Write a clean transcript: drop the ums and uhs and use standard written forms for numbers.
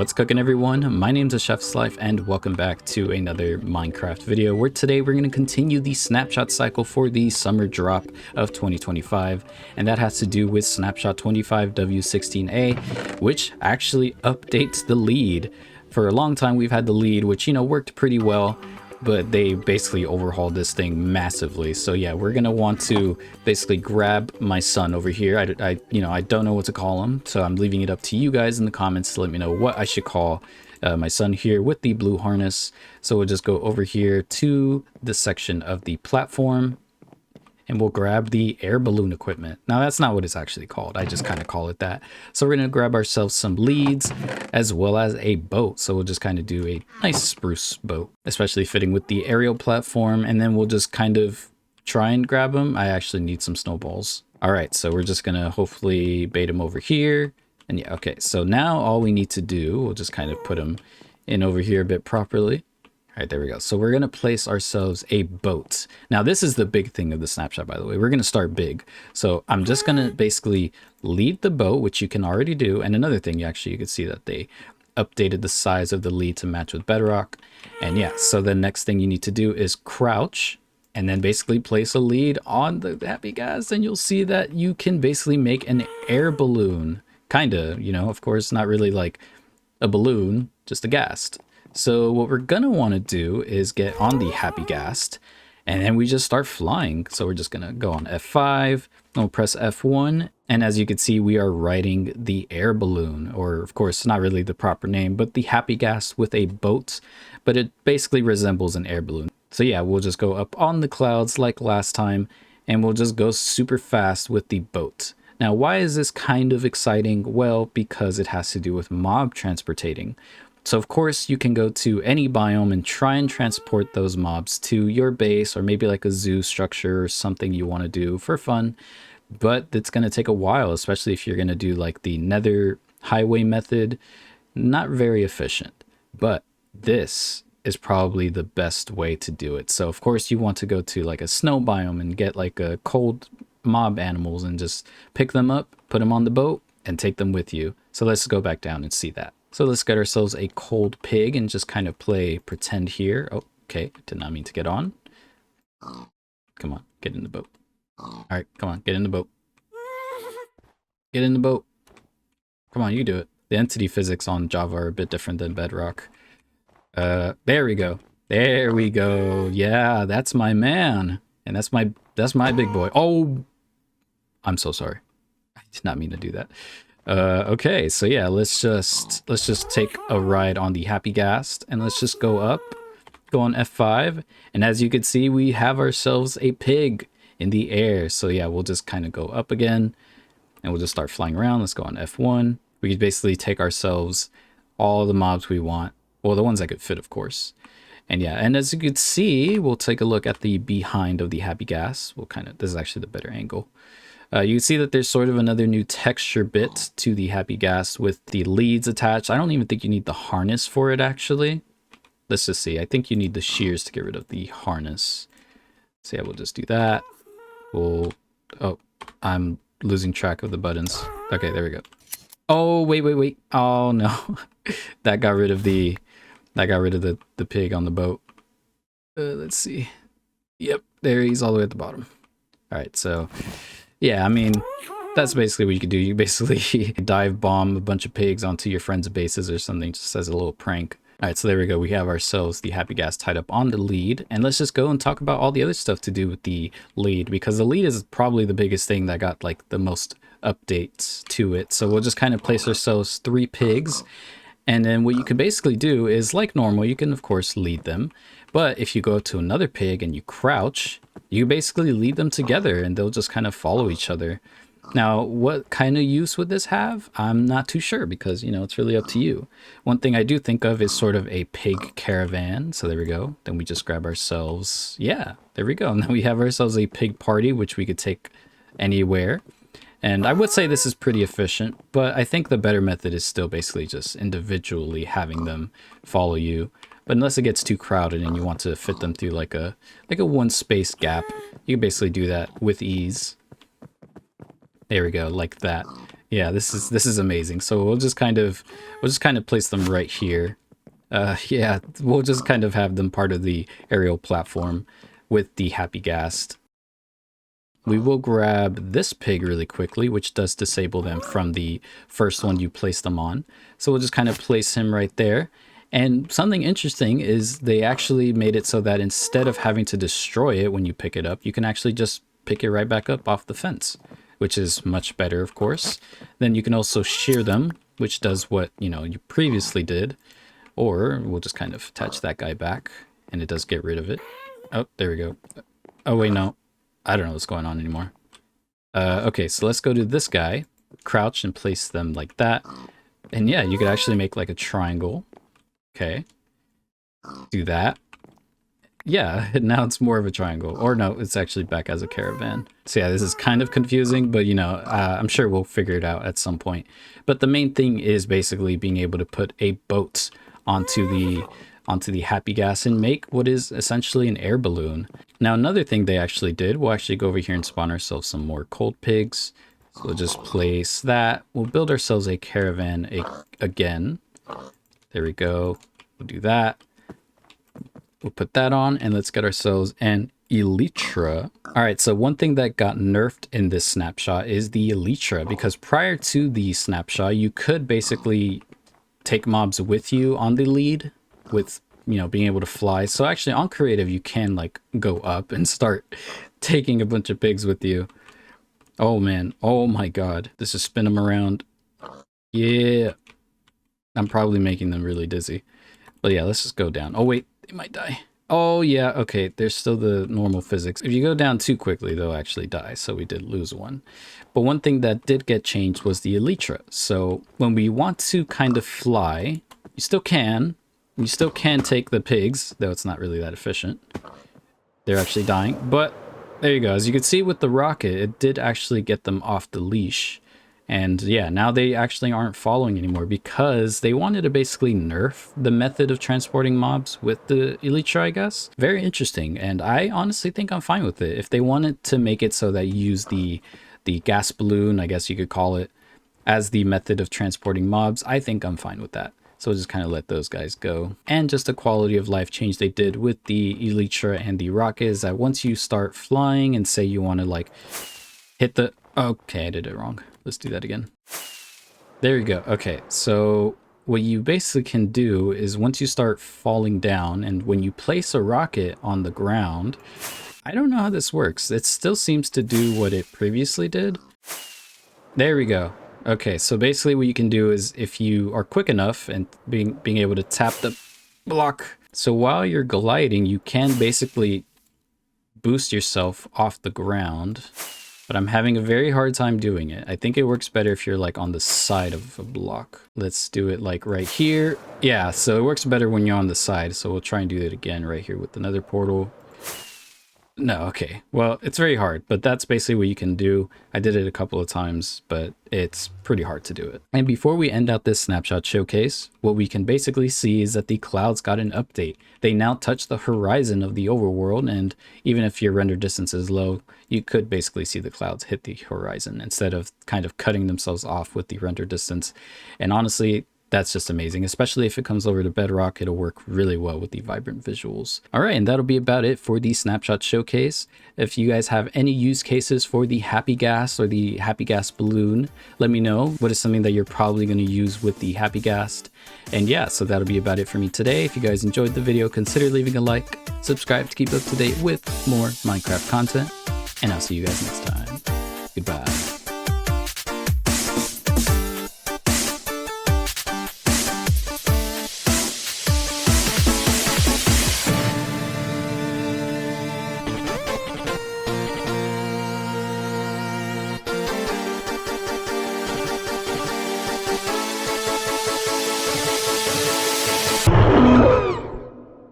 What's cooking, everyone? My name's A Chef's Life and welcome back to another Minecraft video where today we're going to continue the snapshot cycle for the summer drop of 2025, and that has to do with Snapshot 25W16A, which actually updates the lead. For a long time we've had the lead, which, you know, worked pretty well, but they basically overhauled this thing massively. So yeah, we're gonna want to basically grab my son over here. I don't know what to call him, so I'm leaving it up to you guys in the comments to let me know what I should call my son here with the blue harness. So we'll just go over here to the section of the platform and we'll grab the air balloon equipment. Now that's not what it's actually called, I just kind of call it that. So we're gonna grab ourselves some leads as well as a boat. So we'll just kind of do a nice spruce boat, especially fitting with the aerial platform, and then we'll just kind of try and grab them. I actually need some snowballs. All right, so we're just gonna hopefully bait him over here. And yeah, okay, so now all we need to do, we'll just kind of put him in over here a bit properly. All right, there we go. So we're going to place ourselves a boat. Now, this is the big thing of the snapshot, by the way. We're going to start big. So I'm just going to basically lead the boat, which you can already do. And another thing, you can see that they updated the size of the lead to match with bedrock. And yeah, so the next thing you need to do is crouch and then basically place a lead on the happy gas. And you'll see that you can basically make an air balloon. Kind of, you know, of course, not really like a balloon, just a ghast. So what we're gonna want to do is get on the happy ghast, and then we just start flying. So we're just gonna go on F5, and we'll press F1, and as you can see, we are riding the air balloon, or of course, not really the proper name, but the happy ghast with a boat, but it basically resembles an air balloon. So yeah, we'll just go up on the clouds like last time, and we'll just go super fast with the boat. Now, why is this kind of exciting? Well, because it has to do with mob transportating. So of course you can go to any biome and try and transport those mobs to your base, or maybe like a zoo structure or something you want to do for fun. But it's going to take a while, especially if you're going to do like the nether highway method. Not very efficient, but this is probably the best way to do it. So of course you want to go to like a snow biome and get like a cold mob animals and just pick them up, put them on the boat and take them with you. So let's go back down and see that. So let's get ourselves a cold pig and just kind of play pretend here. Oh, okay, did not mean to get on. Come on, get in the boat. All right, come on, get in the boat. Get in the boat. Come on, you do it. The entity physics on Java are a bit different than Bedrock. There we go. There we go. Yeah, that's my man. And that's my big boy. Oh, I'm so sorry. I did not mean to do that. Okay, so yeah, let's just take a ride on the happy ghast, and let's just go up, go on F5, and as you can see, we have ourselves a pig in the air. So yeah, we'll just kind of go up again, and we'll just start flying around. Let's go on F1. We could basically take ourselves all the mobs we want. Well, the ones that could fit, of course. And yeah, and as you can see, we'll take a look at the behind of the happy ghast. This is actually the better angle. You can see that there's sort of another new texture bit to the happy ghast with the leads attached. I don't even think you need the harness for it, actually. Let's just see. I think you need the shears to get rid of the harness. So yeah, we'll just do that. Oh, I'm losing track of the buttons. Okay, there we go. Oh, wait. Oh no. that got rid of the pig on the boat. Let's see. Yep, there he's all the way at the bottom. All right, so yeah, I mean, that's basically what you could do. You basically dive bomb a bunch of pigs onto your friends' bases or something, just as a little prank. All right, so there we go. We have ourselves the happy ghast tied up on the lead, and let's just go and talk about all the other stuff to do with the lead, because the lead is probably the biggest thing that got like the most updates to it. So we'll just kind of place ourselves 3 pigs. And then what you could basically do is, like normal, you can of course lead them, but if you go to another pig and you crouch, you basically lead them together and they'll just kind of follow each other. Now, what kind of use would this have? I'm not too sure, because, you know, it's really up to you. One thing I do think of is sort of a pig caravan. So there we go. Then we just grab ourselves, yeah, there we go. And then we have ourselves a pig party, which we could take anywhere. And I would say this is pretty efficient, but I think the better method is still basically just individually having them follow you. But unless it gets too crowded and you want to fit them through like a one space gap, you can basically do that with ease. There we go, like that. Yeah, this is amazing. So we'll just kind of place them right here. Yeah, we'll just kind of have them part of the aerial platform with the happy Ghast. We will grab this pig really quickly, which does disable them from the first one you place them on. So we'll just kind of place him right there. And something interesting is they actually made it so that instead of having to destroy it when you pick it up, you can actually just pick it right back up off the fence, which is much better, of course. Then you can also shear them, which does what, you previously did. Or we'll just kind of attach that guy back, and it does get rid of it. Oh, there we go. Oh, wait, no. I don't know what's going on anymore. Okay, so let's go to this guy, crouch and place them like that. And yeah, you could actually make like a triangle. Okay. Do that. Yeah, now it's more of a triangle. Or no, it's actually back as a caravan. So yeah, this is kind of confusing, but I'm sure we'll figure it out at some point. But the main thing is basically being able to put a boat onto the happy Ghast and make what is essentially an air balloon. Now another thing they actually did, we'll actually go over here and spawn ourselves some more cold pigs. So we'll just place that. We'll build ourselves a caravan again. There we go. We'll do that. We'll put that on, and let's get ourselves an Elytra. All right, so one thing that got nerfed in this snapshot is the Elytra, because prior to the snapshot, you could basically take mobs with you on the lead with, being able to fly. So actually on creative, you can like go up and start taking a bunch of pigs with you. Oh man, oh my God. This is spin them around. Yeah, I'm probably making them really dizzy. But yeah, let's just go down. Oh wait, they might die. Oh yeah, okay, there's still the normal physics. If you go down too quickly, they'll actually die, so we did lose one. But one thing that did get changed was the Elytra. So when we want to kind of fly, you still can take the pigs, though it's not really that efficient. They're actually dying, but there you go. As you can see with the rocket, it did actually get them off the leash. And yeah, now they actually aren't following anymore because they wanted to basically nerf the method of transporting mobs with the Elytra, I guess. Very interesting, and I honestly think I'm fine with it. If they wanted to make it so that you use the gas balloon, I guess you could call it, as the method of transporting mobs, I think I'm fine with that. So we'll just kind of let those guys go. And just a quality of life change they did with the Elytra and the rocket is that once you start flying and say you want to like hit the... Okay, I did it wrong. Let's do that again. There you go. Okay, so what you basically can do is once you start falling down and when you place a rocket on the ground, I don't know how this works. It still seems to do what it previously did. There we go. Okay, so basically what you can do is if you are quick enough and being able to tap the block. So while you're gliding, you can basically boost yourself off the ground. But I'm having a very hard time doing it. I think it works better if you're like on the side of a block. Let's do it like right here. Yeah, so it works better when you're on the side. So we'll try and do it again right here with another portal. No, okay. Well, it's very hard, but that's basically what you can do. I did it a couple of times, but it's pretty hard to do it. And before we end out this snapshot showcase, what we can basically see is that the clouds got an update. They now touch the horizon of the overworld, and even if your render distance is low, you could basically see the clouds hit the horizon instead of kind of cutting themselves off with the render distance. And honestly, that's just amazing, especially if it comes over to Bedrock. It'll work really well with the vibrant visuals. All right, and that'll be about it for the snapshot showcase. If you guys have any use cases for the happy Ghast or the happy Ghast balloon, let me know. What is something that you're probably going to use with the happy Ghast? And yeah, so that'll be about it for me today. If you guys enjoyed the video, consider leaving a like, subscribe to keep up to date with more Minecraft content, and I'll see you guys next time. Goodbye.